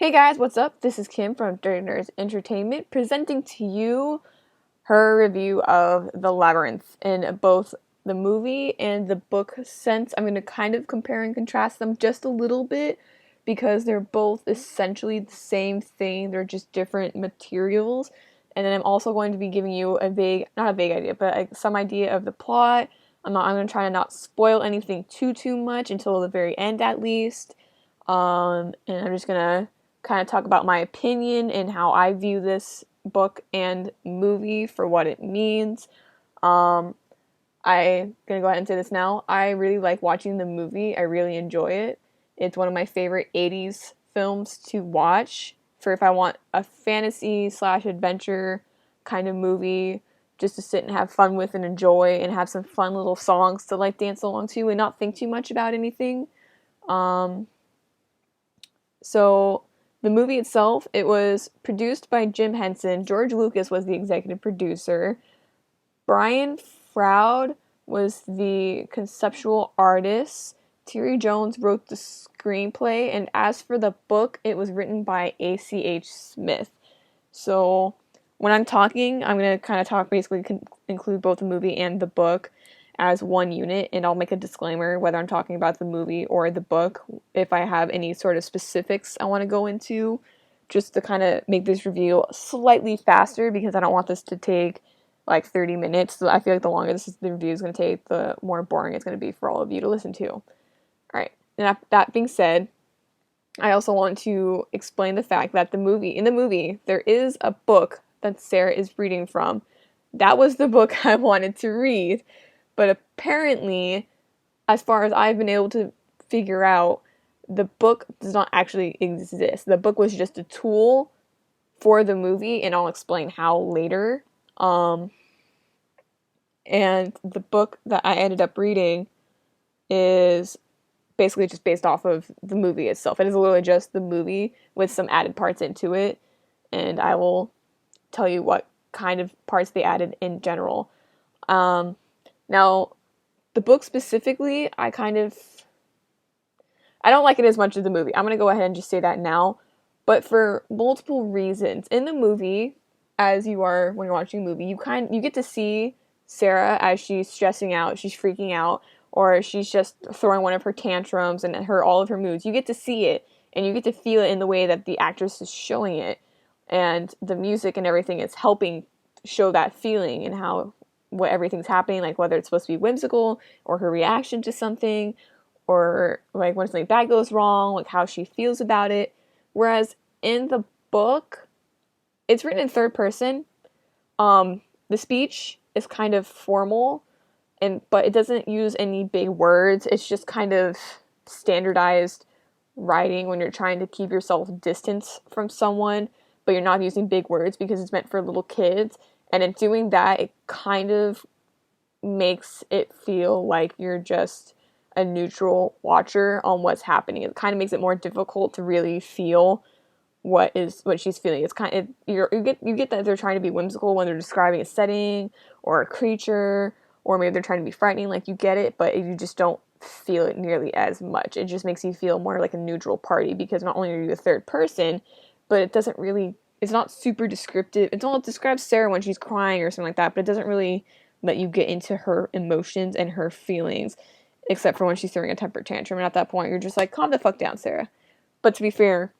Hey guys, what's up? This is Kim from Dirty Nerds Entertainment presenting to you her review of The Labyrinth in both the movie and the book sense. I'm going to kind of compare and contrast them just a little bit because they're both essentially the same thing. They're just different materials. And then I'm also going to be giving you not a vague idea, but some idea of the plot. I'm going to try to not spoil anything too much until the very end at least. And I'm just going to kind of talk about my opinion and how I view this book and movie for what it means. I'm gonna go ahead and say this now. I really like watching the movie. I really enjoy it. It's one of my favorite 80s films to watch for if I want a fantasy / adventure kind of movie just to sit and have fun with and enjoy and have some fun little songs to like dance along to and not think too much about anything. So the movie itself, it was produced by Jim Henson. George Lucas was the executive producer. Brian Froud was the conceptual artist. Terry Jones wrote the screenplay, and as for the book, it was written by A.C.H. Smith. So when I'm talking, I'm going to kind of talk, basically include both the movie and the book as one unit, and I'll make a disclaimer whether I'm talking about the movie or the book if I have any sort of specifics I want to go into, just to kind of make this review slightly faster because I don't want this to take like 30 minutes. So I feel like the longer the review is going to take, the more boring it's going to be for all of you to listen to. Alright, and that being said, I also want to explain the fact that in the movie, there is a book that Sarah is reading from. That was the book I wanted to read. But apparently, as far as I've been able to figure out, the book does not actually exist. The book was just a tool for the movie, and I'll explain how later. And the book that I ended up reading is basically just based off of the movie itself. It is literally just the movie with some added parts into it, and I will tell you what kind of parts they added in general. Now, the book specifically, I don't like it as much as the movie. I'm going to go ahead and just say that now. But for multiple reasons. In the movie, as you are when you're watching a movie, you get to see Sarah as she's stressing out, she's freaking out, or she's just throwing one of her tantrums and all of her moods. You get to see it, and you get to feel it in the way that the actress is showing it. And the music and everything is helping show that feeling and what everything's happening, like whether it's supposed to be whimsical or her reaction to something, or like when something bad goes wrong, like how she feels about it. Whereas in the book, it's written in third person. The speech is kind of formal, but it doesn't use any big words. It's just kind of standardized writing when you're trying to keep yourself distance from someone, but you're not using big words because it's meant for little kids. And in doing that, it kind of makes it feel like you're just a neutral watcher on what's happening. It kind of makes it more difficult to really feel what she's feeling. It's kind of you get that they're trying to be whimsical when they're describing a setting or a creature, or maybe they're trying to be frightening. Like, you get it, but you just don't feel it nearly as much. It just makes you feel more like a neutral party because not only are you a third person, but it's not super descriptive. It describes Sarah when she's crying or something like that, but it doesn't really let you get into her emotions and her feelings, except for when she's throwing a temper tantrum. And at that point, you're just like, calm the fuck down, Sarah. But to be fair,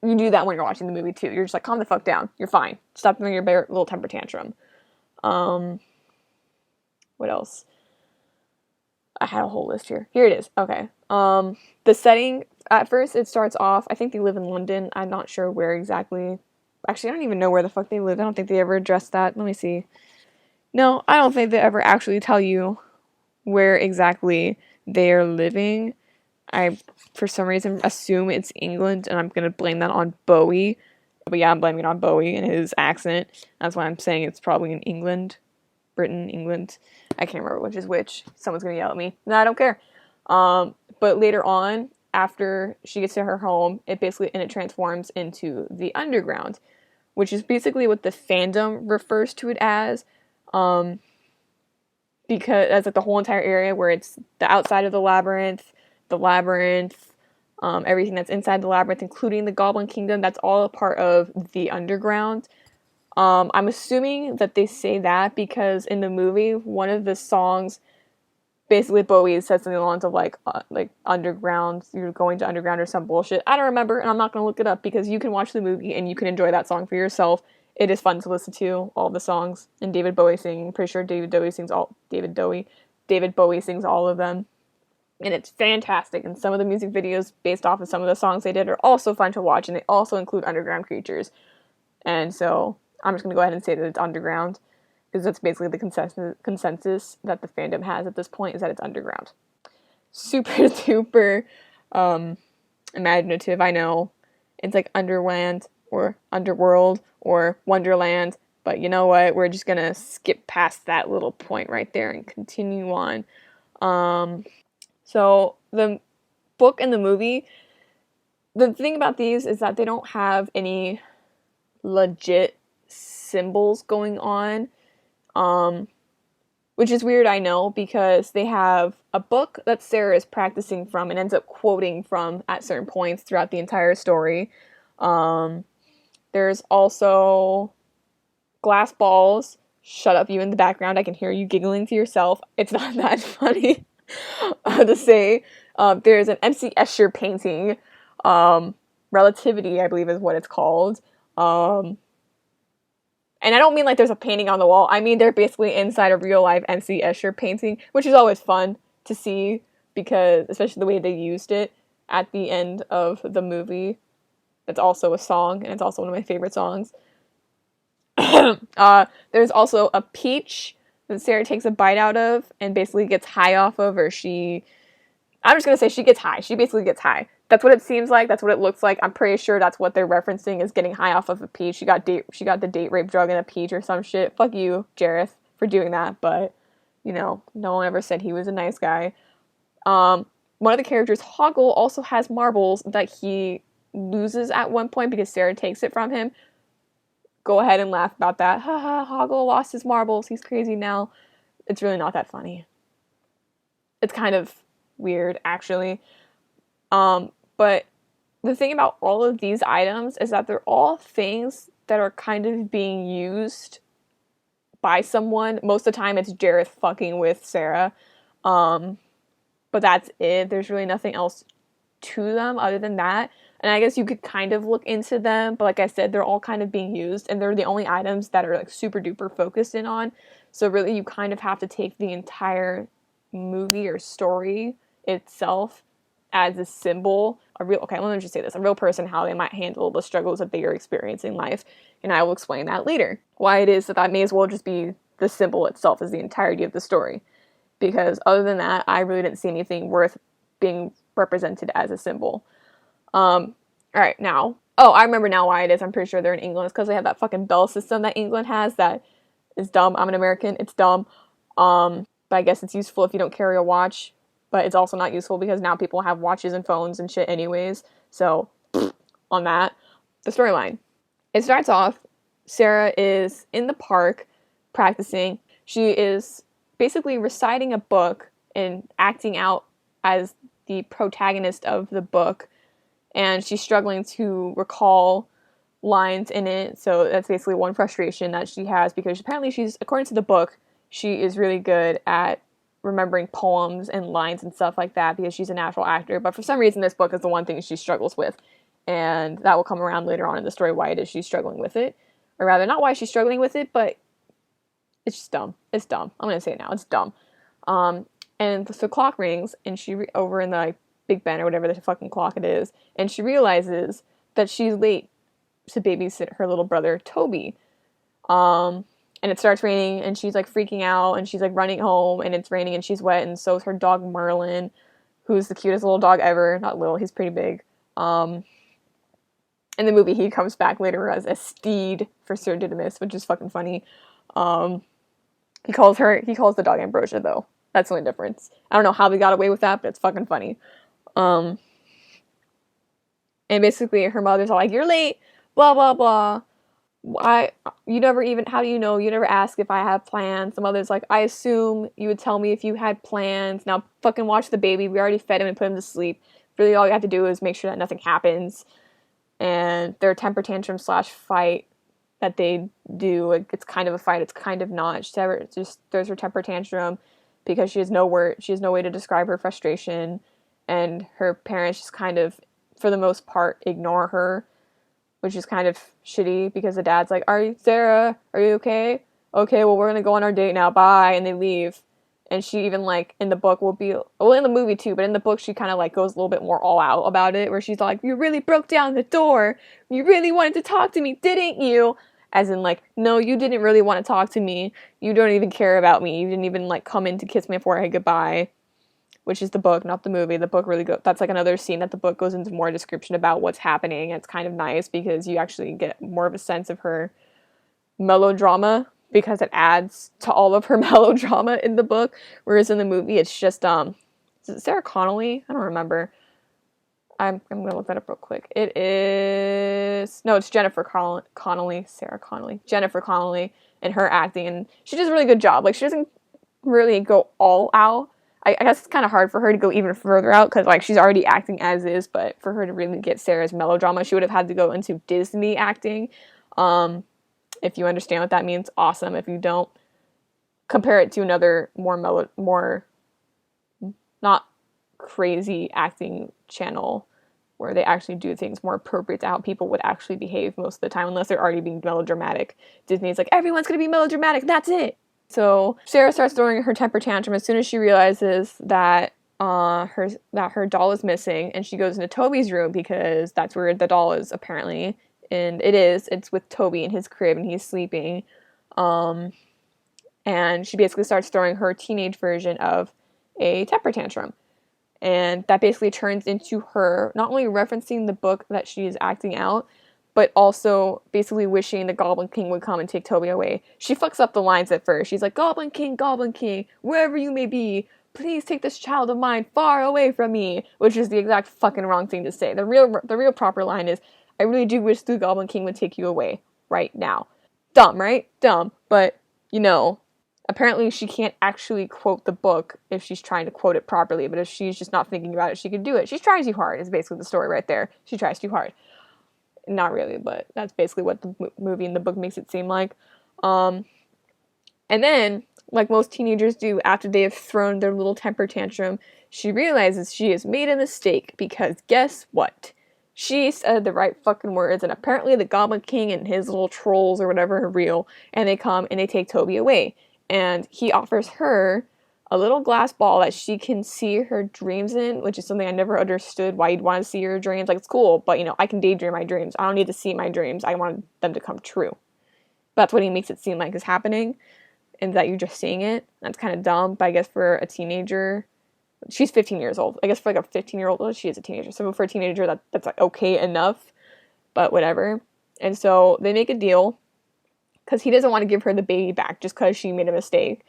you do that when you're watching the movie too. You're just like, calm the fuck down. You're fine. Stop throwing your little temper tantrum. What else? I had a whole list here. Here it is. Okay. The setting, at first, it starts off, I think they live in London. I'm not sure where exactly. Actually, I don't even know where the fuck they live. I don't think they ever addressed that. Let me see. No, I don't think they ever actually tell you where exactly they're living. I, for some reason, assume it's England, and I'm going to blame that on Bowie. But yeah, I'm blaming it on Bowie and his accent. That's why I'm saying it's probably in England. Britain, England. I can't remember which is which. Someone's going to yell at me. No, I don't care. But later on, after she gets to her home, it transforms into the underground, which is basically what the fandom refers to it as. Because that's like the whole entire area where it's the outside of the labyrinth, Everything that's inside the labyrinth, including the Goblin Kingdom, that's all a part of the underground. I'm assuming that they say that because in the movie, one of the songs, basically Bowie says something along the lines of like underground, you're going to underground or some bullshit. I don't remember, and I'm not gonna look it up because you can watch the movie and you can enjoy that song for yourself. It is fun to listen to all the songs, and David Bowie singing. Pretty sure David Bowie sings all of them, and it's fantastic. And some of the music videos based off of some of the songs they did are also fun to watch, and they also include underground creatures. And so I'm just gonna go ahead and say that it's underground, because that's basically the consensus that the fandom has at this point, is that it's underground. Super duper imaginative, I know. It's like Underland or Underworld or Wonderland, but you know what? We're just gonna skip past that little point right there and continue on. So the book and the movie, the thing about these is that they don't have any legit symbols going on. Which is weird, I know, because they have a book that Sarah is practicing from and ends up quoting from at certain points throughout the entire story. There's also glass balls. Shut up, you in the background. I can hear you giggling to yourself. It's not that funny to say. There's an MC Escher painting. Relativity, I believe is what it's called. And I don't mean like there's a painting on the wall. I mean they're basically inside a real-life MC Escher painting, which is always fun to see, because especially the way they used it at the end of the movie. It's also a song, and it's also one of my favorite songs. There's also a peach that Sarah takes a bite out of and basically gets high off of, or I'm just going to say she gets high. She basically gets high. That's what it seems like. That's what it looks like. I'm pretty sure that's what they're referencing, is getting high off of a peach. She got the date rape drug in a peach or some shit. Fuck you, Jareth, for doing that. But, no one ever said he was a nice guy. One of the characters, Hoggle, also has marbles that he loses at one point because Sarah takes it from him. Go ahead and laugh about that. Haha, Hoggle lost his marbles. He's crazy now. It's really not that funny. It's kind of weird, actually. But the thing about all of these items is that they're all things that are kind of being used by someone. Most of the time it's Jareth fucking with Sarah. But that's it. There's really nothing else to them other than that. And I guess you could kind of look into them, but like I said, they're all kind of being used, and they're the only items that are like super duper focused in on. So really you kind of have to take the entire movie or story itself as a symbol, let me just say this, a real person, how they might handle the struggles that they are experiencing in life, and I will explain that later. Why it is that may as well just be the symbol itself as the entirety of the story, because other than that, I really didn't see anything worth being represented as a symbol. Alright, now, I remember now why it is. I'm pretty sure they're in England. It's because they have that fucking bell system that England has that is dumb. I'm an American, it's dumb. But I guess it's useful if you don't carry a watch. But it's also not useful because now people have watches and phones and shit anyways. So, on that. The storyline. It starts off, Sarah is in the park practicing. She is basically reciting a book and acting out as the protagonist of the book. And she's struggling to recall lines in it. So that's basically one frustration that she has, because apparently according to the book, she is really good at remembering poems and lines and stuff like that because she's a natural actor. But for some reason, this book is the one thing she struggles with. And that will come around later on in the story why it is she's struggling with it. Or rather, not why she's struggling with it, but it's just dumb. It's dumb. I'm going to say it now. It's dumb. And the clock rings, and over in the Big Ben or whatever the fucking clock it is, and she realizes that she's late to babysit her little brother, Toby. And it starts raining, and she's, like, freaking out, and she's, like, running home, and it's raining, and she's wet, and so is her dog, Merlin, who's the cutest little dog ever. Not little, he's pretty big. In the movie, he comes back later as a Steed for Sir Didymus, which is fucking funny. He calls the dog Ambrosia, though. That's the only difference. I don't know how they got away with that, but it's fucking funny. And basically, her mother's all like, "You're late, blah, blah, blah. How do you know? You never ask if I have plans." The mother's like, "I assume you would tell me if you had plans. Now fucking watch the baby. We already fed him and put him to sleep. really all you have to do is make sure that nothing happens. And their temper tantrum / fight that they do, like, it's kind of a fight, it's kind of not. She just throws her temper tantrum because she has no way to describe her frustration, and her parents just kind of, for the most part, ignore her, which is kind of shitty because the dad's like, Sarah, are you okay? Okay, well, we're gonna go on our date now, bye, and they leave. And she even, like, in the book will be, well, in the movie too, but in the book she kind of, like, goes a little bit more all out about it, where she's like, you really broke down the door, you really wanted to talk to me, didn't you? As in, like, no, you didn't really want to talk to me, you don't even care about me, you didn't even, like, come in to kiss me before I said goodbye. Which is the book, not the movie. The book really that's like another scene that the book goes into more description about what's happening. It's kind of nice because you actually get more of a sense of her melodrama, because it adds to all of her melodrama in the book, whereas in the movie it's just is it Sarah Connolly? I don't remember. I'm gonna look that up real quick. It's Jennifer Connolly, Sarah Connolly, Jennifer Connolly, and her acting, and she does a really good job. Like, she doesn't really go all out. I guess it's kind of hard for her to go even further out because, like, she's already acting as is, but for her to really get Sarah's melodrama, she would have had to go into Disney acting. If you understand what that means, awesome. If you don't, compare it to another more not crazy acting channel where they actually do things more appropriate to how people would actually behave most of the time, unless they're already being melodramatic. Disney's like, everyone's gonna be melodramatic, that's it! So Sarah starts throwing her temper tantrum as soon as she realizes that her doll is missing, and she goes into Toby's room because that's where the doll is, apparently. And it's with Toby in his crib, and he's sleeping. And she basically starts throwing her teenage version of a temper tantrum. And that basically turns into her not only referencing the book that she is acting out, but also basically wishing the Goblin King would come and take Toby away. She fucks up the lines at first. She's like, Goblin King, wherever you may be, please take this child of mine far away from me, which is the exact fucking wrong thing to say. The real proper line is, I really do wish the Goblin King would take you away right now. Dumb, right? Dumb. But, apparently she can't actually quote the book if she's trying to quote it properly, but if she's just not thinking about it, she can do it. She's trying too hard, is basically the story right there. She tries too hard. Not really, but that's basically what the movie and the book makes it seem like. And then, like most teenagers do after they have thrown their little temper tantrum, she realizes she has made a mistake, because guess what? She said the right fucking words, and apparently the Goblin King and his little trolls or whatever are real, and they come and they take Toby away. And he offers her a little glass ball that she can see her dreams in, which is something I never understood, why you'd want to see your dreams. Like, it's cool, but, I can daydream my dreams. I don't need to see my dreams. I want them to come true. That's what he makes it seem like is happening, and that you're just seeing it. That's kind of dumb, but I guess for a teenager, she's 15 years old. I guess for, like, a 15-year-old, she is a teenager. So for a teenager, that's like, okay enough, but whatever. And so they make a deal, because he doesn't want to give her the baby back just because she made a mistake.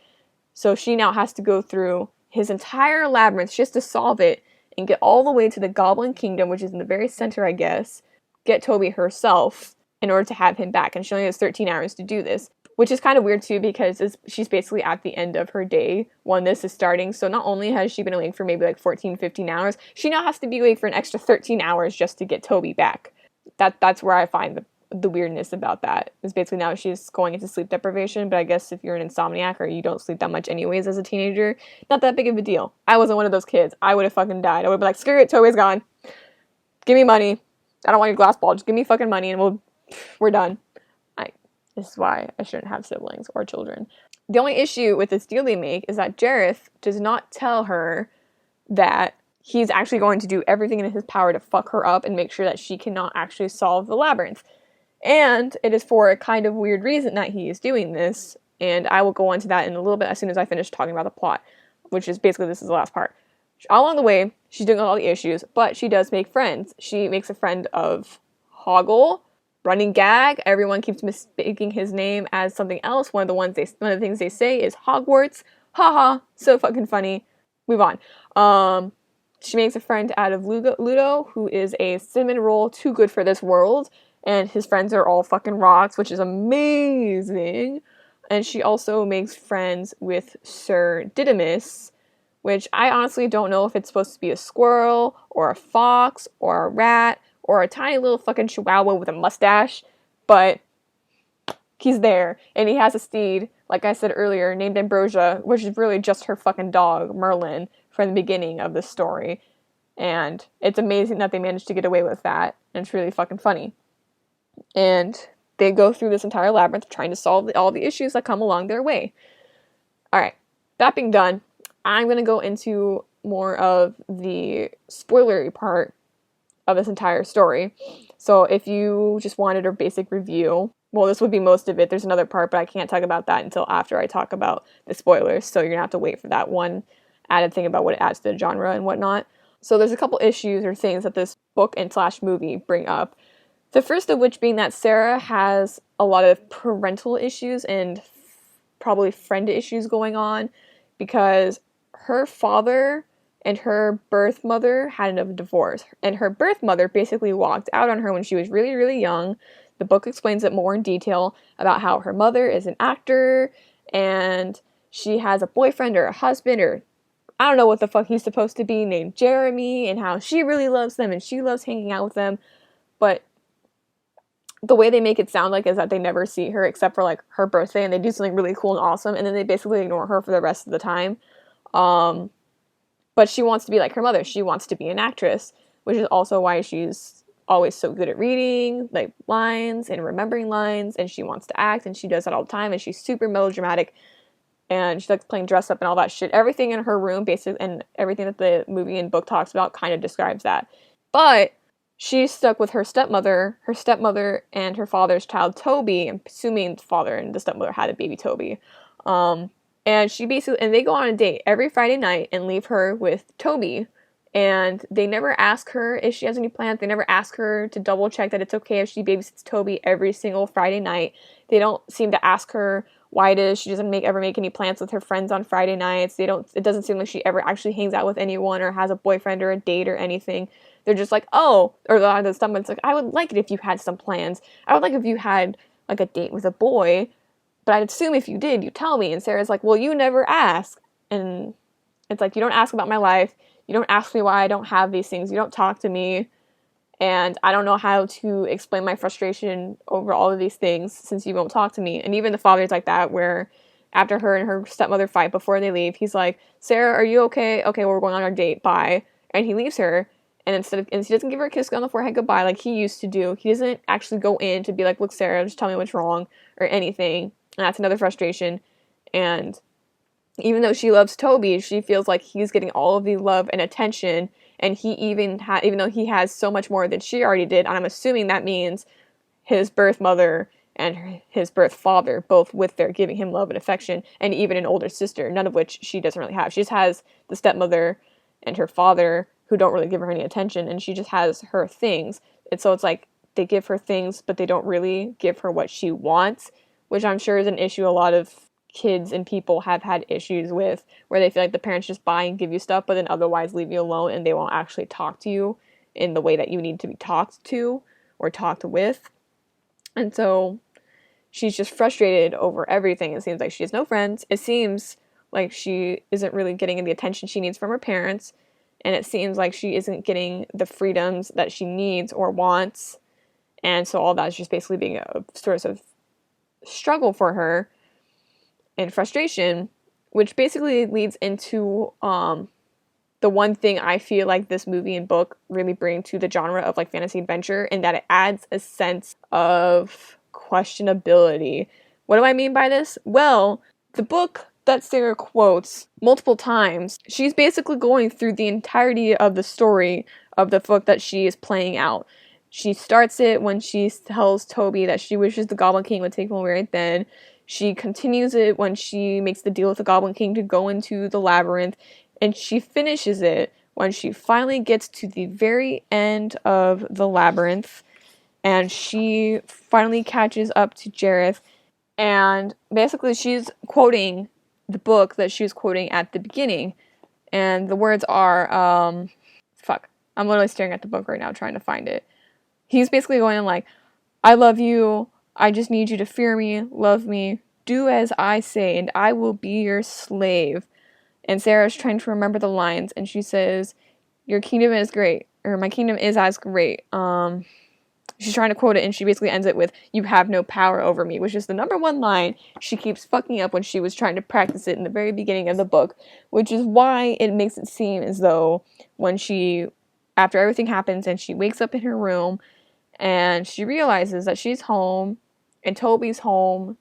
So she now has to go through his entire labyrinth just to solve it and get all the way to the Goblin Kingdom, which is in the very center, I guess, get Toby herself in order to have him back. And she only has 13 hours to do this, which is kind of weird too, because she's basically at the end of her day when this is starting. So not only has she been awake for maybe like 14, 15 hours, she now has to be awake for an extra 13 hours just to get Toby back. That's where I find the weirdness about that, is basically now she's going into sleep deprivation. But I guess if you're an insomniac or you don't sleep that much anyways as a teenager, not that big of a deal. I wasn't one of those kids. I would have fucking died. I would be like, screw it, Toby's gone. Give me money. I don't want your glass ball. Just give me fucking money and we're done. This is why I shouldn't have siblings or children. The only issue with this deal they make is that Jareth does not tell her that he's actually going to do everything in his power to fuck her up and make sure that she cannot actually solve the labyrinth. And it is for a kind of weird reason that he is doing this, and I will go into that in a little bit as soon as I finish talking about the plot, which is basically, this is the last part. All along the way, she's doing all the issues, but she does make friends. She makes a friend of Hoggle, running gag. Everyone keeps mistaking his name as something else. One of the things they say is Hogwarts. Haha, so fucking funny. Move on. She makes a friend out of Ludo, who is a cinnamon roll too good for this world. And his friends are all fucking rocks, which is amazing. And she also makes friends with Sir Didymus, which I honestly don't know if it's supposed to be a squirrel or a fox or a rat or a tiny little fucking chihuahua with a mustache, but he's there, and he has a steed, like I said earlier, named Ambrosia, which is really just her fucking dog, Merlin, from the beginning of this story. And it's amazing that they managed to get away with that, and it's really fucking funny. And they go through this entire labyrinth trying to solve all the issues that come along their way. Alright, that being done, I'm going to go into more of the spoilery part of this entire story. So if you just wanted a basic review, well, this would be most of it. There's another part, but I can't talk about that until after I talk about the spoilers. So you're going to have to wait for that one added thing about what it adds to the genre and whatnot. So there's a couple issues or things that this book and / movie bring up. The first of which being that Sarah has a lot of parental issues and probably friend issues going on, because her father and her birth mother had a divorce. And her birth mother basically walked out on her when she was really, really young. The book explains it more in detail about how her mother is an actor and she has a boyfriend or a husband, or I don't know what the fuck he's supposed to be, named Jeremy, and how she really loves them and she loves hanging out with them. But the way they make it sound like is that they never see her except for like her birthday, and they do something really cool and awesome, and then they basically ignore her for the rest of the time. But she wants to be like her mother. She wants to be an actress, which is also why she's always so good at reading like lines and remembering lines, and she wants to act, and she does that all the time, and she's super melodramatic, and she likes playing dress up and all that shit. Everything in her room, basically, and everything that the movie and book talks about kind of describes that. But she's stuck with her stepmother and her father's child, Toby. I'm assuming the father and the stepmother had a baby, Toby. And they go on a date every Friday night and leave her with Toby. And they never ask her if she has any plans. They never ask her to double check that it's okay if she babysits Toby every single Friday night. They don't seem to ask her why it is she doesn't ever make any plans with her friends on Friday nights. It doesn't seem like she ever actually hangs out with anyone or has a boyfriend or a date or anything. They're just like, oh, or the someone's like, I would like it if you had some plans. I would like if you had like a date with a boy, but I'd assume if you did, you tell me. And Sarah's like, well, you never ask. And it's like, you don't ask about my life. You don't ask me why I don't have these things. You don't talk to me. And I don't know how to explain my frustration over all of these things since you won't talk to me. And even the father's like that, where after her and her stepmother fight before they leave, he's like, Sarah, are you okay? Okay, well, we're going on our date. Bye. And he leaves her. And he doesn't give her a kiss on the forehead goodbye like he used to do. He doesn't actually go in to be like, look, Sarah, just tell me what's wrong or anything. And that's another frustration. And even though she loves Toby, she feels like he's getting all of the love and attention. And he even though he has so much more than she already did, and I'm assuming that means his birth mother and his birth father, both with their giving him love and affection, and even an older sister, none of which she doesn't really have. She just has the stepmother and her father, who don't really give her any attention, and she just has her things. And so it's like they give her things, but they don't really give her what she wants, which I'm sure is an issue a lot of kids and people have had issues with, where they feel like the parents just buy and give you stuff, but then otherwise leave you alone, and they won't actually talk to you in the way that you need to be talked to or talked with. And so she's just frustrated over everything. It seems like she has no friends. It seems like she isn't really getting the attention she needs from her parents. And it seems like she isn't getting the freedoms that she needs or wants. And so all that's just basically being a source of struggle for her and frustration, which basically leads into the one thing I feel like this movie and book really bring to the genre of like fantasy adventure, and that it adds a sense of questionability. What do I mean by this? Well, the book that Sarah quotes multiple times, she's basically going through the entirety of the story of the book that she is playing out. She starts it when she tells Toby that she wishes the Goblin King would take him away right then. She continues it when she makes the deal with the Goblin King to go into the labyrinth. And she finishes it when she finally gets to the very end of the labyrinth. And she finally catches up to Jareth. And basically she's quoting the book that she was quoting at the beginning. And the words are, I'm literally staring at the book right now trying to find it. He's basically going like, I love you. I just need you to fear me, love me, do as I say, and I will be your slave. And Sarah's trying to remember the lines, and she says, "Your kingdom is great," or "My kingdom is as great." She's trying to quote it, and she basically ends it with, "You have no power over me," which is the number one line she keeps fucking up when she was trying to practice it in the very beginning of the book, which is why it makes it seem as though when after everything happens and she wakes up in her room and she realizes that she's home and Toby's home,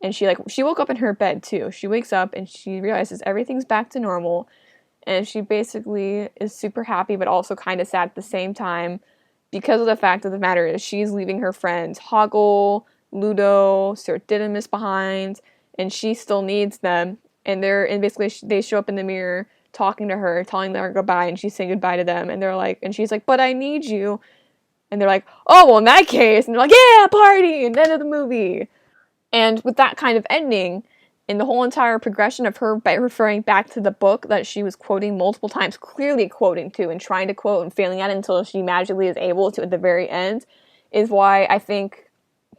and she woke up in her bed too. She wakes up and she realizes everything's back to normal, and she basically is super happy but also kind of sad at the same time, because of the fact of the matter is she's leaving her friends Hoggle, Ludo, Sir Didymus behind, and she still needs them. And basically they show up in the mirror talking to her, telling her goodbye, and she's saying goodbye to them, and she's like, "But I need you." And they're like, "Oh, well, in that case," and they're like, "Yeah, party!" And end of the movie. And with that kind of ending, in the whole entire progression of her referring back to the book that she was quoting multiple times, clearly quoting to and trying to quote and failing at it until she magically is able to at the very end, is why I think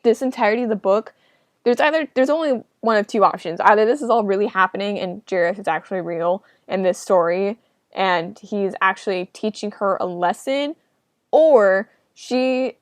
this entirety of the book, there's only one of two options. Either this is all really happening and Jareth is actually real in this story and he's actually teaching her a lesson, or she,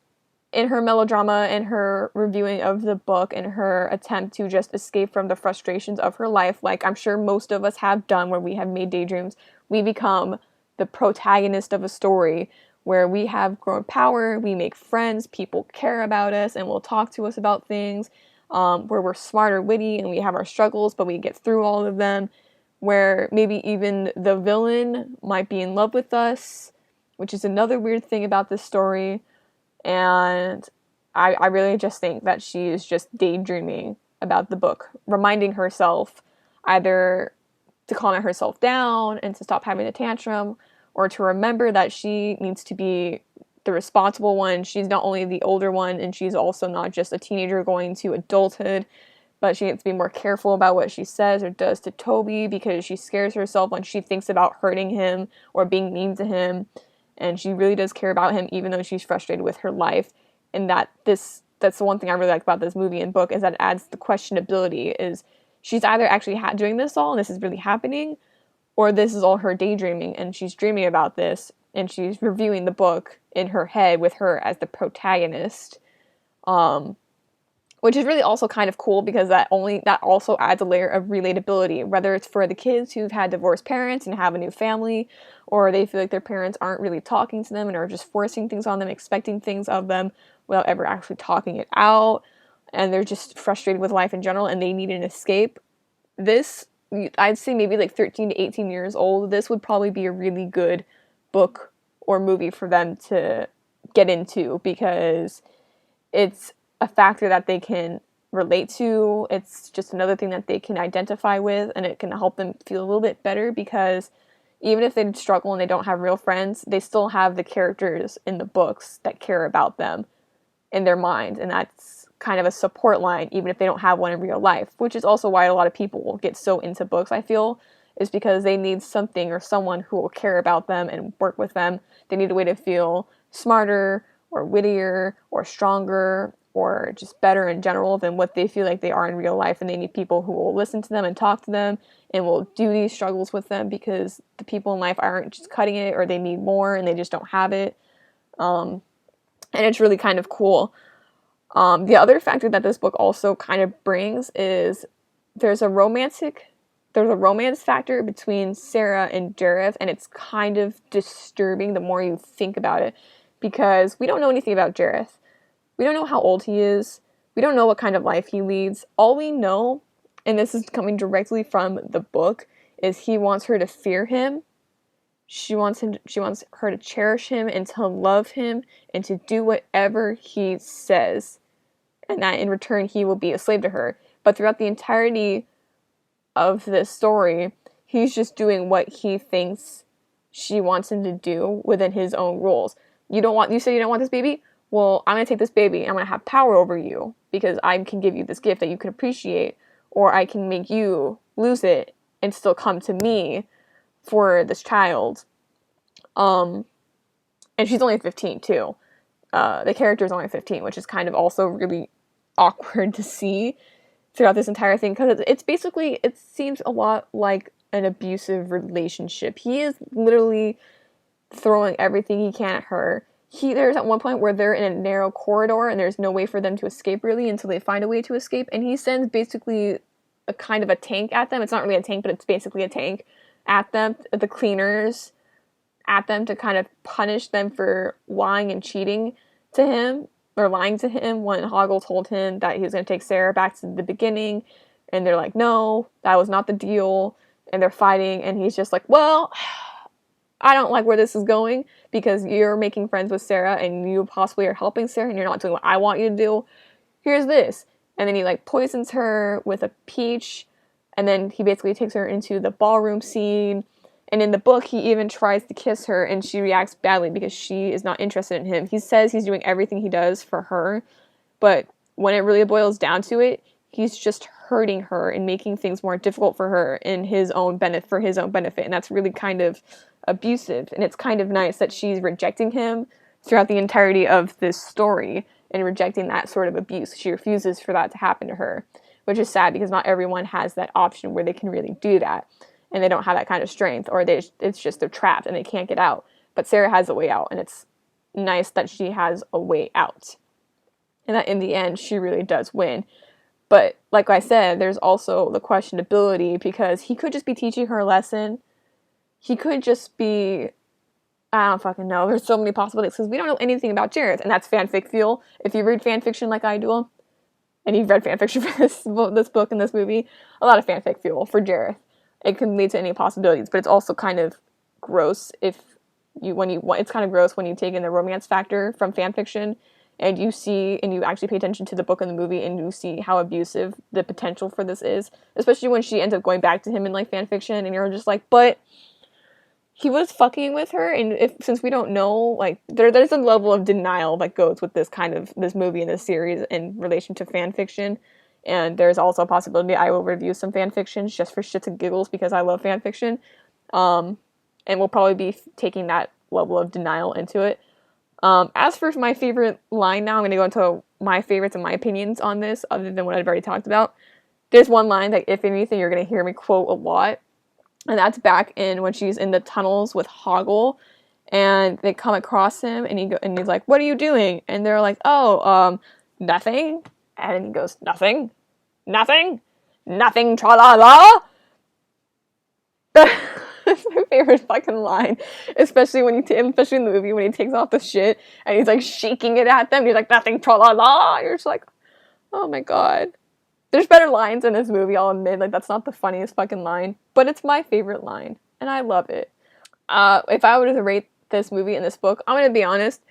in her melodrama and her reviewing of the book and her attempt to just escape from the frustrations of her life, like I'm sure most of us have done when we have made daydreams, we become the protagonist of a story where we have grown power, we make friends, people care about us and will talk to us about things, where we're smart or witty and we have our struggles, but we get through all of them, where maybe even the villain might be in love with us, which is another weird thing about this story. And I really just think that she is just daydreaming about the book, reminding herself either to calm herself down and to stop having a tantrum, or to remember that she needs to be the responsible one. She's not only the older one, and she's also not just a teenager going to adulthood, but she needs to be more careful about what she says or does to Toby, because she scares herself when she thinks about hurting him or being mean to him. And she really does care about him, even though she's frustrated with her life. And that's the one thing I really like about this movie and book, is that it adds the questionability, is she's either actually doing this all and this is really happening, or this is all her daydreaming and she's dreaming about this and she's reviewing the book in her head with her as the protagonist. Which is really also kind of cool, because that also adds a layer of relatability, whether it's for the kids who've had divorced parents and have a new family, or they feel like their parents aren't really talking to them and are just forcing things on them, expecting things of them without ever actually talking it out, and they're just frustrated with life in general and they need an escape. This, I'd say maybe like 13 to 18 years old, this would probably be a really good book or movie for them to get into, because it's a factor that they can relate to. It's just another thing that they can identify with, and it can help them feel a little bit better, because even if they struggle and they don't have real friends, they still have the characters in the books that care about them in their mind, and that's kind of a support line, even if they don't have one in real life, which is also why a lot of people will get so into books, I feel, is because they need something or someone who will care about them and work with them. They need a way to feel smarter or wittier or stronger or just better in general than what they feel like they are in real life, and they need people who will listen to them and talk to them and will do these struggles with them, because the people in life aren't just cutting it, or they need more and they just don't have it. And it's really kind of cool. The other factor that this book also kind of brings is there's a romance factor between Sarah and Jareth, and it's kind of disturbing the more you think about it, because we don't know anything about Jareth. We don't know how old he is. We don't know what kind of life he leads. All we know, and this is coming directly from the book, is he wants her to fear him. She wants her to cherish him and to love him and to do whatever he says. And that in return he will be a slave to her. But throughout the entirety of this story, he's just doing what he thinks she wants him to do within his own rules. You said you don't want this baby? Well, I'm going to take this baby and I'm going to have power over you because I can give you this gift that you can appreciate, or I can make you lose it and still come to me for this child. And she's only 15 too. The character is only 15, which is kind of also really awkward to see throughout this entire thing, because it's basically, it seems a lot like an abusive relationship. He is literally throwing everything he can at her. There's at one point where they're in a narrow corridor and there's no way for them to escape really until they find a way to escape, and he sends basically a kind of a tank at them. It's not really a tank, but it's basically a tank at them, the cleaners at them, to kind of punish them for lying and cheating to him, or lying to him when Hoggle told him that he was going to take Sarah back to the beginning, and they're like, no, that was not the deal, and they're fighting, and he's just like, well, I don't like where this is going, because you're making friends with Sarah, and you possibly are helping Sarah, and you're not doing what I want you to do. Here's this. And then he, like, poisons her with a peach, and then he basically takes her into the ballroom scene, and in the book, he even tries to kiss her, and she reacts badly because she is not interested in him. He says he's doing everything he does for her, but when it really boils down to it, he's just hurting her and making things more difficult for her for his own benefit, and that's really kind of abusive. And it's kind of nice that she's rejecting him throughout the entirety of this story and rejecting that sort of abuse. She refuses for that to happen to her, which is sad because not everyone has that option where they can really do that, and they don't have that kind of strength, or it's just they're trapped and they can't get out. But Sarah has a way out, and it's nice that she has a way out, and that in the end she really does win. But like I said, there's also the questionability, because he could just be teaching her a lesson. He could just be, I don't fucking know. There's so many possibilities because we don't know anything about Jareth, and that's fanfic fuel. If you read fanfiction like I do, and you've read fanfiction for this book and this movie, a lot of fanfic fuel for Jareth. It can lead to any possibilities, but it's also kind of gross it's kind of gross when you take in the romance factor from fanfiction, and you actually pay attention to the book and the movie, and you see how abusive the potential for this is, especially when she ends up going back to him in like fanfiction, and you're just like, but he was fucking with her, and since we don't know, like, there's a level of denial that goes with this movie and this series in relation to fanfiction. And there's also a possibility I will review some fanfictions just for shits and giggles because I love fanfiction. And we'll probably be taking that level of denial into it. As for my favorite line now, I'm going to go into my favorites and my opinions on this, other than what I've already talked about. There's one line that, if anything, you're going to hear me quote a lot. And that's back in when she's in the tunnels with Hoggle. And they come across him, and he's like, what are you doing? And they're like, nothing. And he goes, nothing, tra-la-la. That's my favorite fucking line, especially in the movie when he takes off the shit and he's like shaking it at them. He's like, nothing, tra-la-la. You're just like, oh my god. There's better lines in this movie, I'll admit. Like, that's not the funniest fucking line, but it's my favorite line, and I love it. If I were to rate this movie and this book, I'm gonna be honest,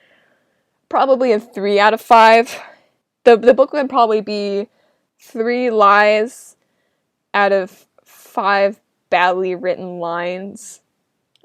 probably a 3 out of 5. The book would probably be 3 lies out of 5 badly written lines.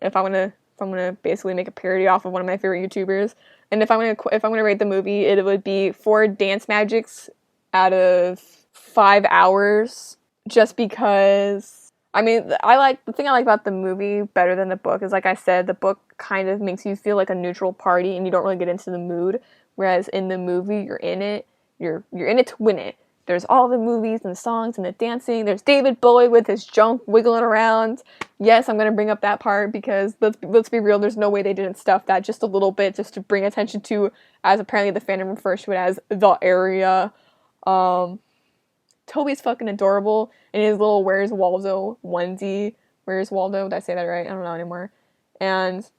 If I'm gonna basically make a parody off of one of my favorite YouTubers, and if I'm gonna rate the movie, it would be 4 dance magics out of 5 hours. Just because, I mean, the thing I like about the movie better than the book is, like I said, the book kind of makes you feel like a neutral party, and you don't really get into the mood. Whereas in the movie, you're in it. You're in it to win it. There's all the movies and the songs and the dancing. There's David Bowie with his junk wiggling around. Yes, I'm going to bring up that part because let's be real, there's no way they didn't stuff that just a little bit just to bring attention to, as apparently the fandom refers to it as, the area. Toby's fucking adorable in his little Where's Waldo onesie. Where's Waldo? Did I say that right? I don't know anymore. And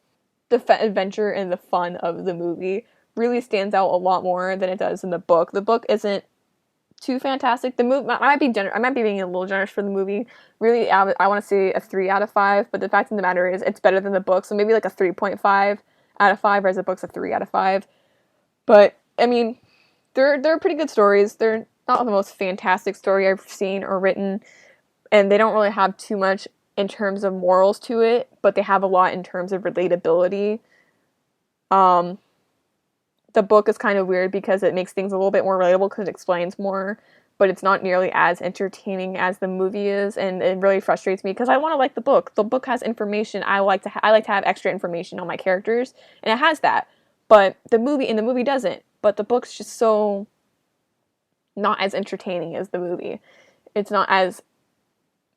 the adventure and the fun of the movie really stands out a lot more than it does in the book. The book isn't too fantastic. The movie, I might be being a little generous for the movie. Really, I want to say a 3 out of 5, but the fact of the matter is it's better than the book, so maybe like a 3.5 out of 5, whereas the book's a 3 out of 5. But, I mean, they're pretty good stories. They're not the most fantastic story I've seen or written, and they don't really have too much in terms of morals to it, but they have a lot in terms of relatability. The book is kind of weird because it makes things a little bit more relatable because it explains more, but it's not nearly as entertaining as the movie is, and it really frustrates me because I want to like the book. The book has information. I like to have extra information on my characters, and it has that. But the movie doesn't. But the book's just so not as entertaining as the movie. It's not as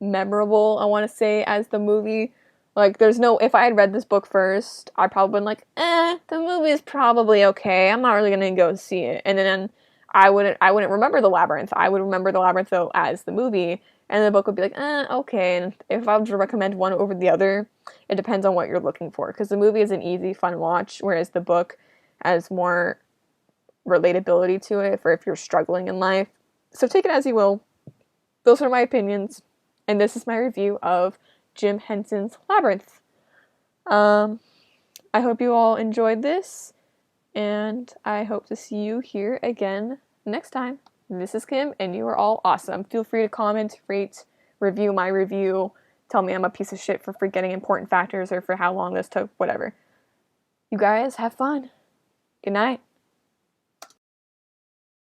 memorable, I want to say, as the movie. Like, there's no, if I had read this book first, I'd probably been like, the movie is probably okay. I'm not really gonna go see it. And then I wouldn't remember the Labyrinth. I would remember the Labyrinth though as the movie, and the book would be like, okay. And if I was to recommend one over the other, it depends on what you're looking for. Because the movie is an easy, fun watch, whereas the book has more relatability to it for if you're struggling in life. So take it as you will. Those are my opinions, and this is my review of Jim Henson's Labyrinth. I hope you all enjoyed this, and I hope to see you here again next time. This is Kim, and you are all awesome. Feel free to comment, rate, review my review, tell me I'm a piece of shit for forgetting important factors or for how long this took, whatever. You guys have fun. Good night.